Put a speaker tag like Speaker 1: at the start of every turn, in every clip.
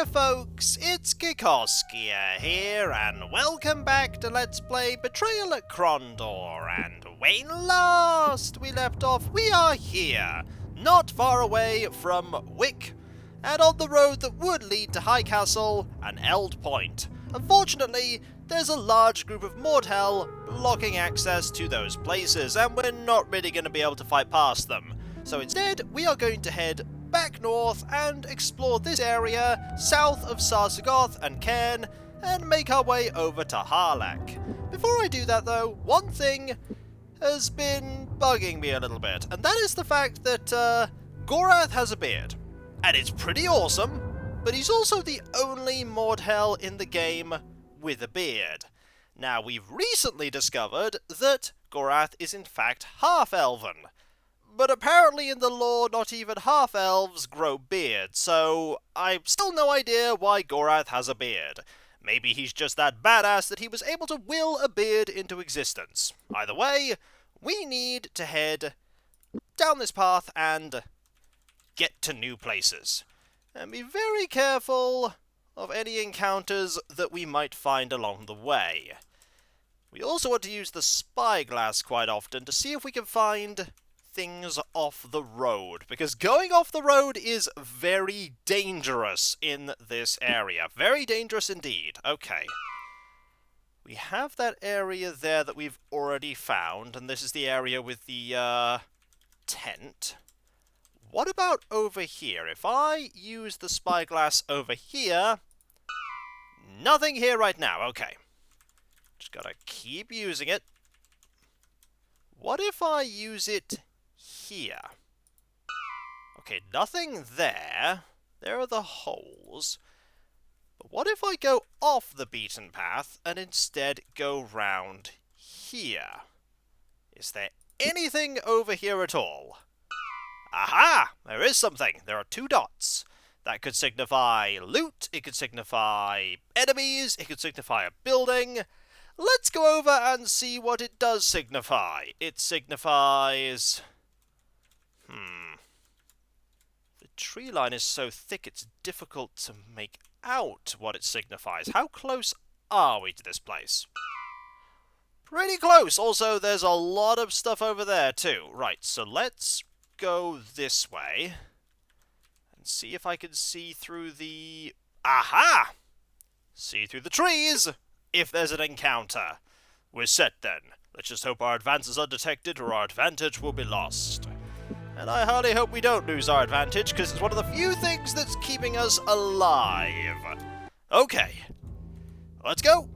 Speaker 1: Hiya folks, it's Kikoskia here, and welcome back to Let's Play Betrayal at Krondor. And when last we left off, we are here, not far away from Wick, and on the road that would lead to High Castle and Eld Point. Unfortunately, there's a large group of moredhel blocking access to those places, and we're not really going to be able to fight past them. So instead, we are going to head back north and explore this area south of Sarsagoth and Cairn and make our way over to Harlech. Before I do that though, one thing has been bugging me a little bit, and that is the fact that Gorath has a beard. And it's pretty awesome, but he's also the only moredhel in the game with a beard. Now, we've recently discovered that Gorath is in fact half-elven. But apparently in the lore, not even half-elves grow beards, so I've still no idea why Gorath has a beard. Maybe he's just that badass that he was able to will a beard into existence. Either way, we need to head down this path and get to new places. And be very careful of any encounters that we might find along the way. We also want to use the spyglass quite often to see if we can find things off the road, because going off the road is very dangerous in this area. Very dangerous indeed. Okay. We have that area there that we've already found, and this is the area with the tent. What about over here? If I use the spyglass over here, nothing here right now. Okay. Just gotta keep using it. What if I use it here? Okay, nothing there. There are the holes. But what if I go off the beaten path and instead go round here? Is there anything over here at all? Aha! There is something. There are two dots. That could signify loot, it could signify enemies, it could signify a building. Let's go over and see what it does signify. It signifies... The tree line is so thick it's difficult to make out what it signifies. How close are we to this place? Pretty close! Also, there's a lot of stuff over there too. Right, so let's go this way and see if I can see through the... Aha! See through the trees if there's an encounter. We're set then. Let's just hope our advance is undetected or our advantage will be lost. And I highly hope we don't lose our advantage, because it's one of the few things that's keeping us alive. Okay. Let's go.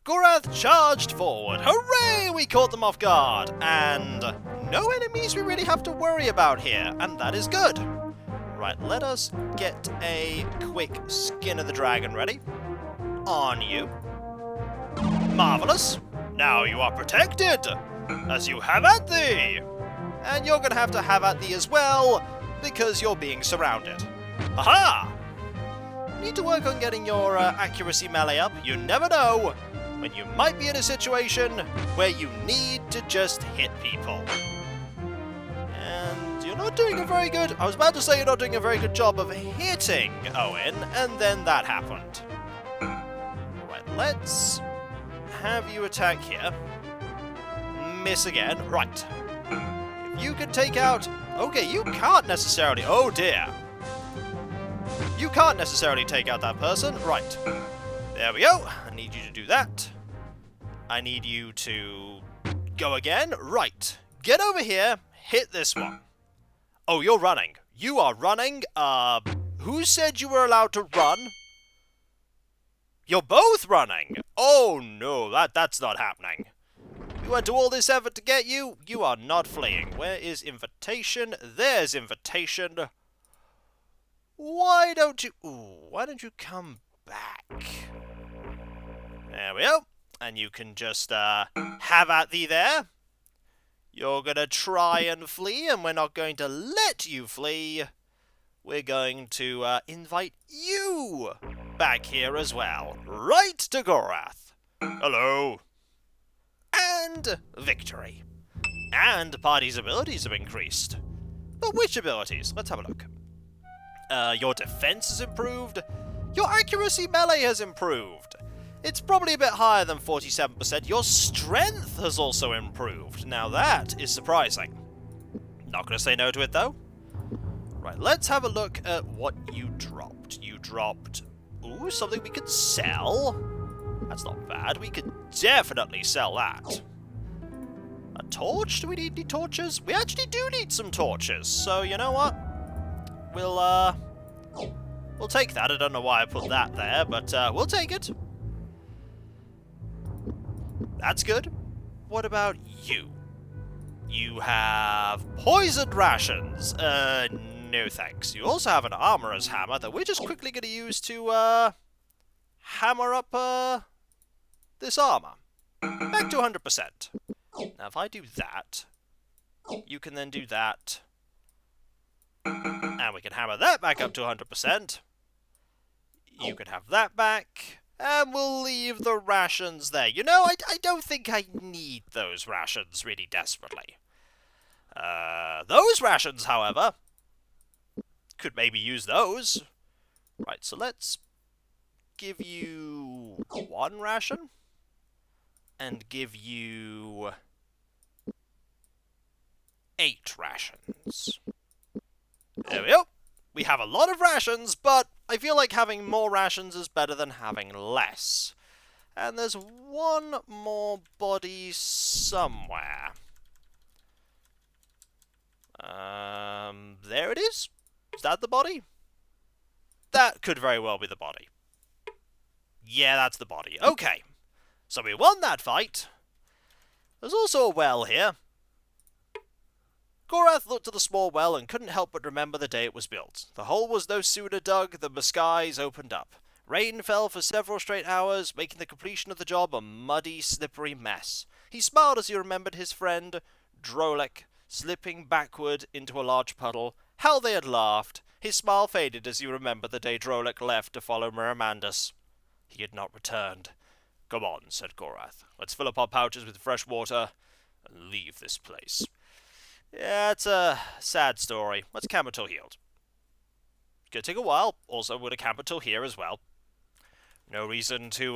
Speaker 1: Gorath charged forward. Hooray! We caught them off guard. And no enemies we really have to worry about here, and that is good. Right, let us get a quick skin of the dragon ready. On you. Marvellous. Now you are protected, as you have at thee. And you're going to have at thee as well, because you're being surrounded. Aha! Need to work on getting your accuracy melee up. You never know when you might be in a situation where you need to just hit people. And you're not doing a very good... I was about to say you're not doing a very good job of hitting Owyn, and then that happened. Right, let's have you attack here. Miss again. Right. You can take out... Okay, you can't necessarily... Oh dear. You can't necessarily take out that person. Right. There we go. I need you to do that. I need you to go again. Right. Get over here. Hit this one. Oh, you're running. You are running. Who said you were allowed to run? You're both running. Oh no, that's not happening. We went to all this effort to get you. You are not fleeing. Where is invitation? There's invitation. Why don't you... Ooh, why don't you come back? There we go. And you can just have at thee there. You're going to try and flee, and we're not going to let you flee. We're going to invite you back here as well. Right to Gorath. Hello. And victory. And the party's abilities have increased. But which abilities? Let's have a look. Your defense has improved. Your accuracy melee has improved. It's probably a bit higher than 47%. Your strength has also improved. Now that is surprising. Not going to say no to it, though. Right, let's have a look at what you dropped. You dropped... Ooh, something we can sell. That's not bad. We could definitely sell that. A torch? Do we need any torches? We actually do need some torches. So, you know what? We'll take that. I don't know why I put that there, but we'll take it. That's good. What about you? You have poisoned rations. No thanks. You also have an armorer's hammer that we're just quickly going to use to, hammer up, this armor. Back to 100%. Now, if I do that, you can then do that. And we can hammer that back up to 100%. You can have that back. And we'll leave the rations there. You know, I don't think I need those rations really desperately. Those rations, however, could maybe use those. Right, so let's give you 1 ration. And give you 8 rations. There we go. We have a lot of rations, but I feel like having more rations is better than having less. And there's one more body somewhere. There it is. Is that the body? That could very well be the body. Yeah, that's the body. Okay. So we won that fight. There's also a well here. Gorath looked at the small well and couldn't help but remember the day it was built. The hole was no sooner dug than the skies opened up. Rain fell for several straight hours, making the completion of the job a muddy, slippery mess. He smiled as he remembered his friend, Drolek, slipping backward into a large puddle. How they had laughed! His smile faded as he remembered the day Drolek left to follow Miramandus. He had not returned. "Come on," said Gorath. "Let's fill up our pouches with fresh water and leave this place." Yeah, it's a sad story. Let's camp until healed. It's gonna take a while. Also, we're gonna camp until here as well. No reason to,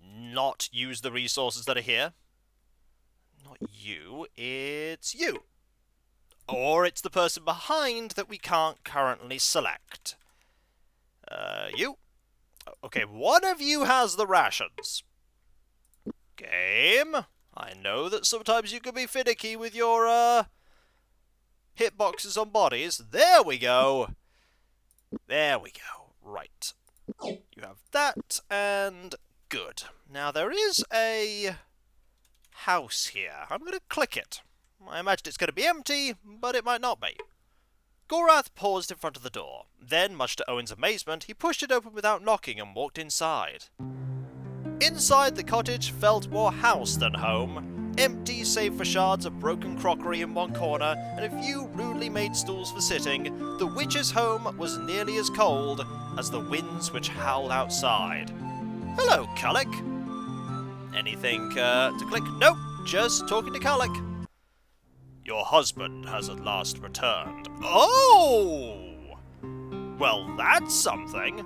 Speaker 1: not use the resources that are here. Not you, it's you. Or it's the person behind that we can't currently select. You. Okay, one of you has the rations. Game. I know that sometimes you can be finicky with your, hitboxes on bodies. There we go. There we go. Right. You have that, and good. Now, there is a house here. I'm going to click it. I imagine it's going to be empty, but it might not be. Gorath paused in front of the door. Then, much to Owyn's amazement, he pushed it open without knocking and walked inside. Inside, the cottage felt more house than home, empty save for shards of broken crockery in one corner and a few rudely made stools for sitting. The witch's home was nearly as cold as the winds which howled outside. "Hello, Kulik." Anything to click? Nope, just talking to Kulik. "Your husband has at last returned." "Oh! Well, that's something."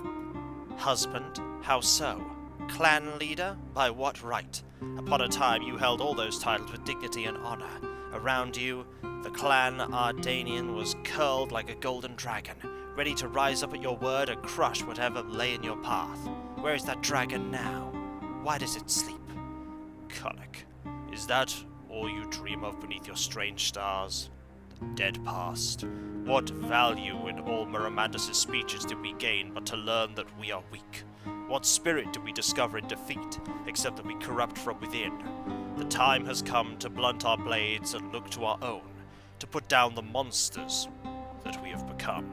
Speaker 1: "Husband? How so? Clan leader? By what right? Upon a time you held all those titles with dignity and honor. Around you, the clan Ardanian was curled like a golden dragon, ready to rise up at your word and crush whatever lay in your path. Where is that dragon now? Why does it sleep?" "Kulik, is that all you dream of beneath your strange stars? The dead past. What value in all Miramandus' speeches did we gain but to learn that we are weak? What spirit do we discover in defeat, except that we corrupt from within? The time has come to blunt our blades and look to our own, to put down the monsters that we have become.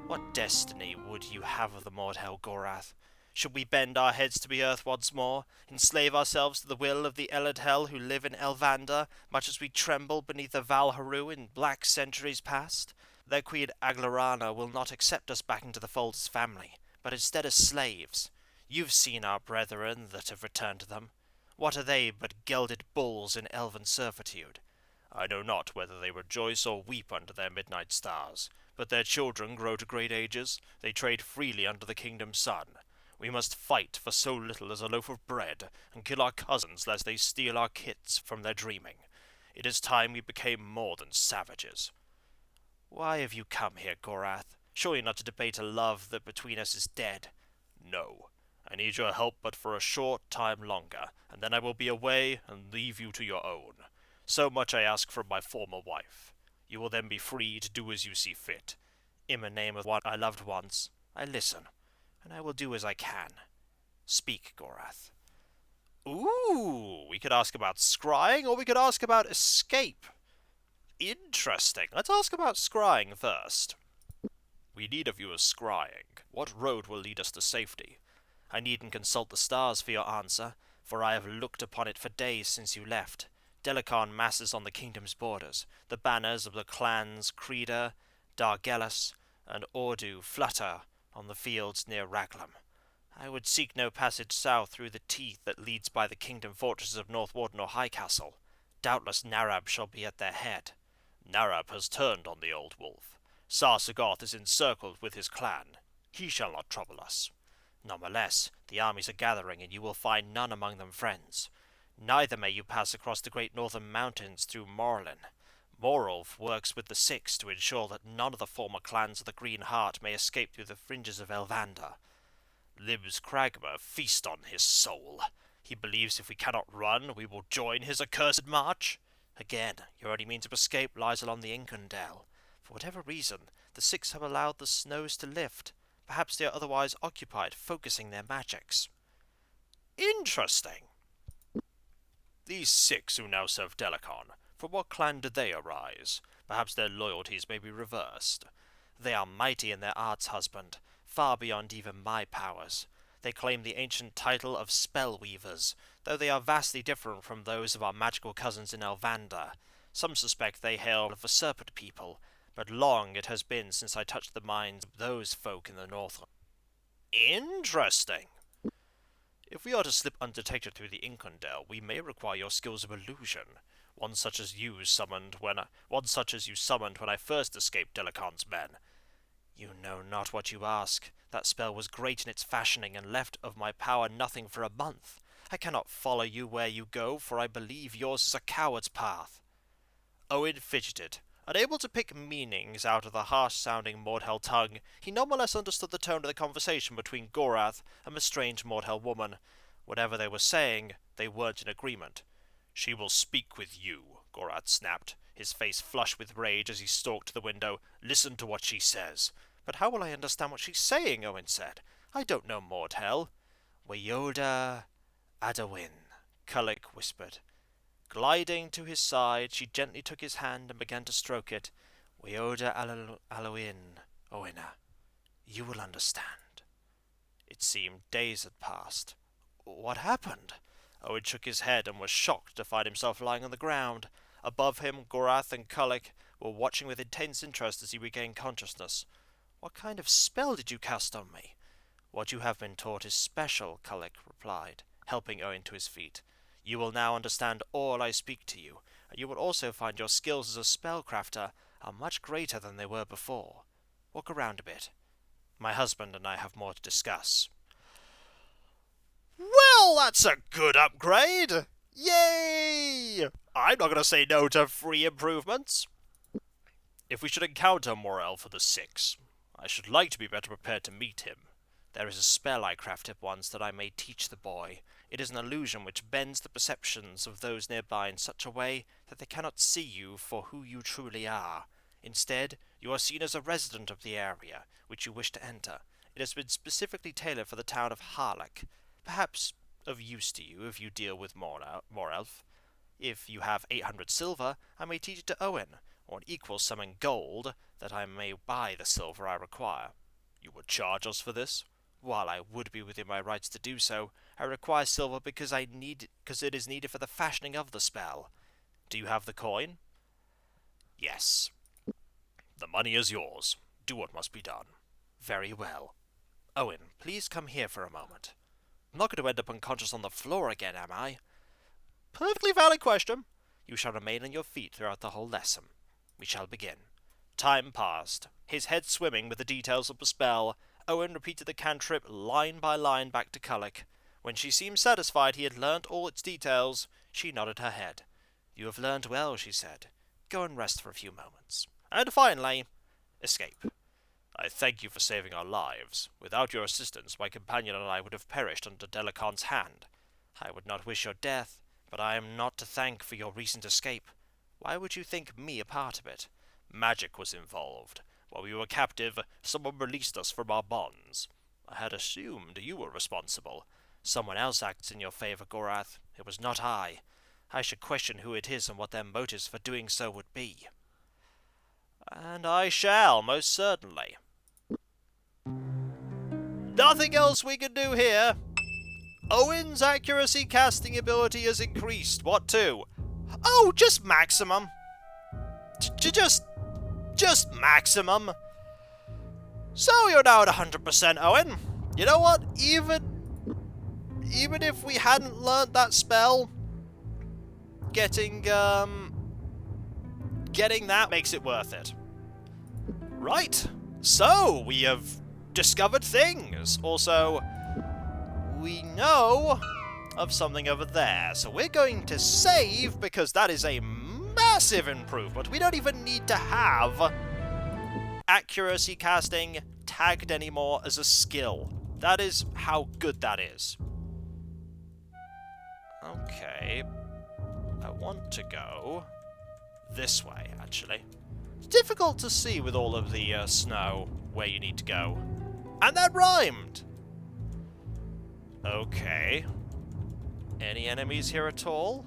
Speaker 1: What destiny would you have of the moredhel, Gorath? Should we bend our heads to be earth once more, enslave ourselves to the will of the Eledhel who live in Elvander, much as we tremble beneath the Valharu in black centuries past? Their queen Aglarana will not accept us back into the fold as family, but instead as slaves. You've seen our brethren that have returned to them. What are they but gelded bulls in elven servitude? I know not whether they rejoice or weep under their midnight stars, but their children grow to great ages, they trade freely under the kingdom's sun. We must fight for so little as a loaf of bread, and kill our cousins lest they steal our kits from their dreaming. It is time we became more than savages. Why have you come here, Gorath? Surely not to debate a love that between us is dead. No. I need your help but for a short time longer, and then I will be away and leave you to your own. So much I ask from my former wife. You will then be free to do as you see fit. In the name of what I loved once, I listen, and I will do as I can. Speak, Gorath. Ooh, we could ask about scrying, or we could ask about escape. Interesting. Let's ask about scrying first. We need of you a scrying. What road will lead us to safety? I needn't consult the stars for your answer, for I have looked upon it for days since you left. Delicon masses on the kingdom's borders. The banners of the clans Krida, Dargelis, and Ordu flutter on the fields near Raglam. I would seek no passage south through the teeth that leads by the kingdom fortresses of Northwarden or Highcastle. Doubtless Narab shall be at their head. Narab has turned on the old wolf. Sarsagoth is encircled with his clan. He shall not trouble us. Nonetheless, the armies are gathering, and you will find none among them friends. Neither may you pass across the great northern mountains through Morlin. Morolf works with the Six to ensure that none of the former clans of the Green Heart may escape through the fringes of Elvander. Libs Kragma feast on his soul. He believes if we cannot run, we will join his accursed march. Again, your only means of escape lies along the Inkundale. For whatever reason, the Six have allowed the snows to lift. Perhaps they are otherwise occupied, focusing their magics. Interesting. These Six who now serve Delicon, from what clan did they arise? Perhaps their loyalties may be reversed. They are mighty in their arts, husband, far beyond even my powers. They claim the ancient title of Spellweavers, though they are vastly different from those of our magical cousins in Elvander. Some suspect they hail of the Serpent people, but long it has been since I touched the minds of those folk in the Northlands. Interesting. If we are to slip undetected through the Inkundale, we may require your skills of illusion, one such as you summoned when I first escaped Delicon's men. You know not what you ask. That spell was great in its fashioning, and left of my power nothing for a month. I cannot follow you where you go, for I believe yours is a coward's path. Owyn fidgeted. Unable to pick meanings out of the harsh-sounding moredhel tongue, he nonetheless understood the tone of the conversation between Gorath and the strange moredhel woman. Whatever they were saying, they weren't in agreement. She will speak with you, Gorath snapped, his face flushed with rage as he stalked to the window. Listen to what she says. But how will I understand what she's saying? Owyn said. I don't know moredhel. Weyoda Adawin, Kulik whispered. Gliding to his side, she gently took his hand and began to stroke it. Weyoda Aloin, Owena. You will understand. It seemed days had passed. What happened? Owyn shook his head and was shocked to find himself lying on the ground. Above him, Gorath and Kulik were watching with intense interest as he regained consciousness. What kind of spell did you cast on me? What you have been taught is special, Kulik replied, helping Owyn to his feet. You will now understand all I speak to you, and you will also find your skills as a spellcrafter are much greater than they were before. Walk around a bit. My husband and I have more to discuss. Well, that's a good upgrade! Yay! I'm not going to say no to free improvements. If we should encounter Morel for the Six, I should like to be better prepared to meet him. There is a spell I crafted once that I may teach the boy. It is an illusion which bends the perceptions of those nearby in such a way that they cannot see you for who you truly are. Instead, you are seen as a resident of the area which you wish to enter. It has been specifically tailored for the town of Harlech, perhaps of use to you if you deal with Morelf. If you have 800 silver, I may teach it to Owyn, or an equal sum in gold, that I may buy the silver I require. You would charge us for this? While I would be within my rights to do so, I require silver because it is needed for the fashioning of the spell. Do you have the coin? Yes. The money is yours. Do what must be done. Very well. Owyn, please come here for a moment. I'm not going to end up unconscious on the floor again, am I? Perfectly valid question. You shall remain on your feet throughout the whole lesson. We shall begin. Time passed. His head swimming with the details of the spell, Owyn repeated the cantrip line by line back to Kulik. When she seemed satisfied he had learnt all its details, she nodded her head. You have learned well, she said. Go and rest for a few moments. And finally, escape. I thank you for saving our lives. Without your assistance, my companion and I would have perished under Delacon's hand. I would not wish your death, but I am not to thank for your recent escape. Why would you think me a part of it? Magic was involved. While we were captive, someone released us from our bonds. I had assumed you were responsible. Someone else acts in your favor, Gorath. It was not I. I should question who it is and what their motives for doing so would be. And I shall, most certainly. Nothing else we can do here. Owyn's accuracy casting ability has increased. What to? Oh, just maximum. Just maximum. So you're now at 100%, Owyn. You know what? Even if we hadn't learnt that spell, getting that makes it worth it. Right. So we have discovered things. Also, we know of something over there. So we're going to save because that is a massive improvement. We don't even need to have accuracy casting tagged anymore as a skill. That is how good that is. Okay. I want to go this way, actually. It's difficult to see with all of the snow where you need to go. And that rhymed! Okay. Any enemies here at all?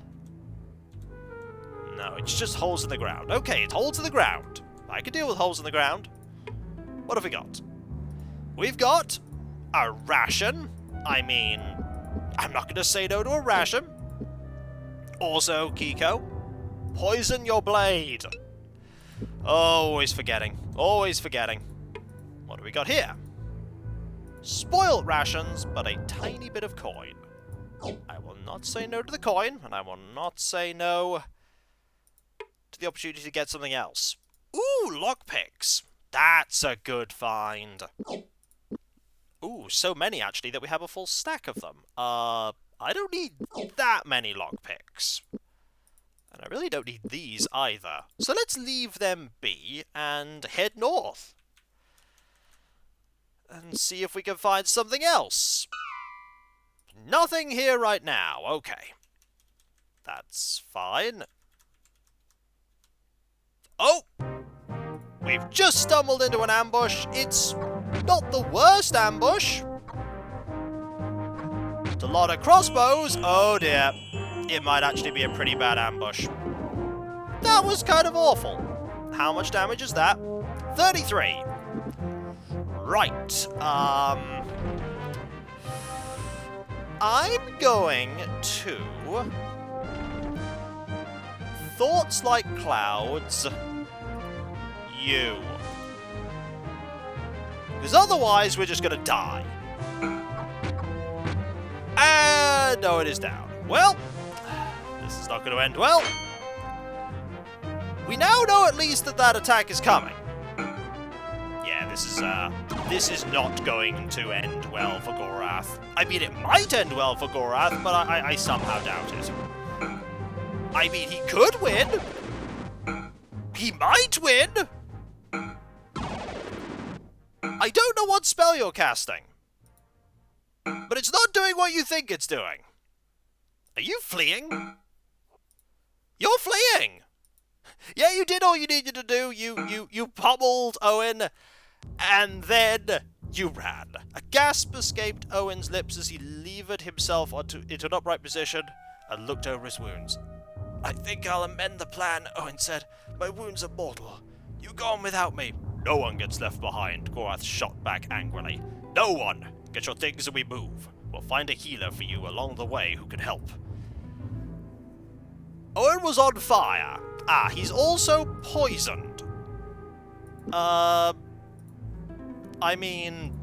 Speaker 1: No, it's just holes in the ground. Okay, it's holes in the ground. I can deal with holes in the ground. What have we got? We've got a ration. I mean, I'm not going to say no to a ration. Also, Kiko, poison your blade. Always forgetting. Always forgetting. What do we got here? Spoiled rations, but a tiny bit of coin. I will not say no to the coin, and I will not say no to the opportunity to get something else. Ooh, lockpicks. That's a good find. Ooh, so many, actually, that we have a full stack of them. I don't need that many lockpicks. And I really don't need these either. So let's leave them be and head north. And see if we can find something else. Nothing here right now. Okay. That's fine. Oh! We've just stumbled into an ambush. It's not the worst ambush. It's a lot of crossbows. Oh dear. It might actually be a pretty bad ambush. That was kind of awful. How much damage is that? 33. Right. I'm going to... Thoughts like clouds... You. Because otherwise we're just going to die. And no, it is down. Well, this is not going to end well. We now know at least that that attack is coming. Yeah, this is not going to end well for Gorath. I mean, it might end well for Gorath, but I somehow doubt it. I mean, he could win. He might win. I don't know what spell you're casting, but it's not doing what you think it's doing. Are you fleeing? You're fleeing! Yeah, you did all you needed to do. You pummeled Owyn, and then you ran. A gasp escaped Owyn's lips as he levered himself into an upright position and looked over his wounds. I think I'll amend the plan, Owyn said. My wounds are mortal. You go on without me. No one gets left behind, Gorath shot back angrily. No one! Get your things and we move. We'll find a healer for you along the way who can help. Owyn was on fire. Ah, he's also poisoned. I mean...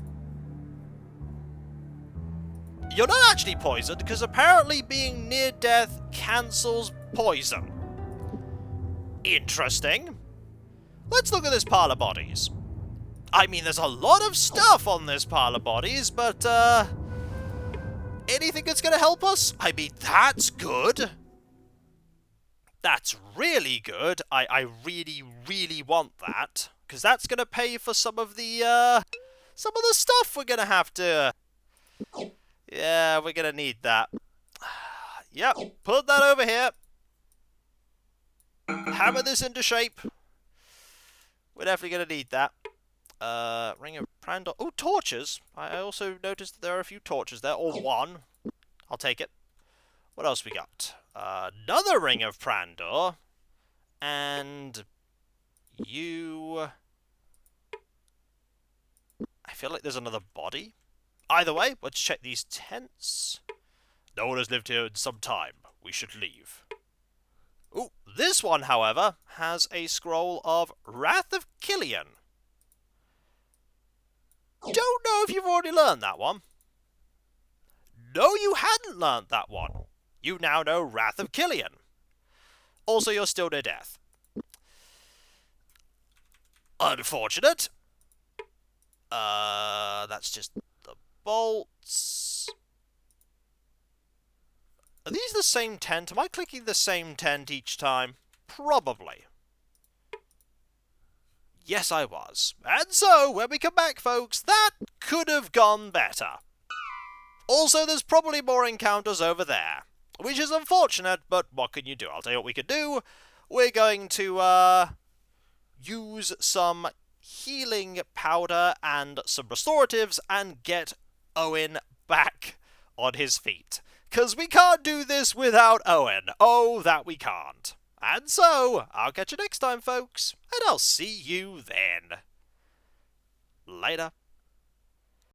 Speaker 1: You're not actually poisoned, because apparently being near death cancels poison. Interesting. Let's look at this pile of bodies. I mean, there's a lot of stuff on this pile of bodies, but, anything that's gonna help us? I mean, that's good. That's really good. I really, really want that. Because that's gonna pay for some of the stuff we're gonna have to... Yeah, we're gonna need that. Yep, put that over here. Hammer this into shape. We're definitely gonna need that. Ring of Krondor. Oh, torches! I also noticed that there are a few torches there, or one. I'll take it. What else we got? Another Ring of Krondor. And... you... I feel like there's another body. Either way, let's check these tents. No one has lived here in some time. We should leave. Ooh, this one, however, has a scroll of Wrath of Killian. Don't know if you've already learned that one. No, you hadn't learned that one. You now know Wrath of Killian. Also, you're still near death. Unfortunate. That's just the bolts. Are these the same tent? Am I clicking the same tent each time? Probably. Yes, I was. And so, when we come back, folks, that could have gone better. Also, there's probably more encounters over there. Which is unfortunate, but what can you do? I'll tell you what we can do. We're going to, use some healing powder and some restoratives and get Owyn back on his feet. 'Cause we can't do this without Owyn. Oh, that we can't. And so, I'll catch you next time, folks, and I'll see you then. Later.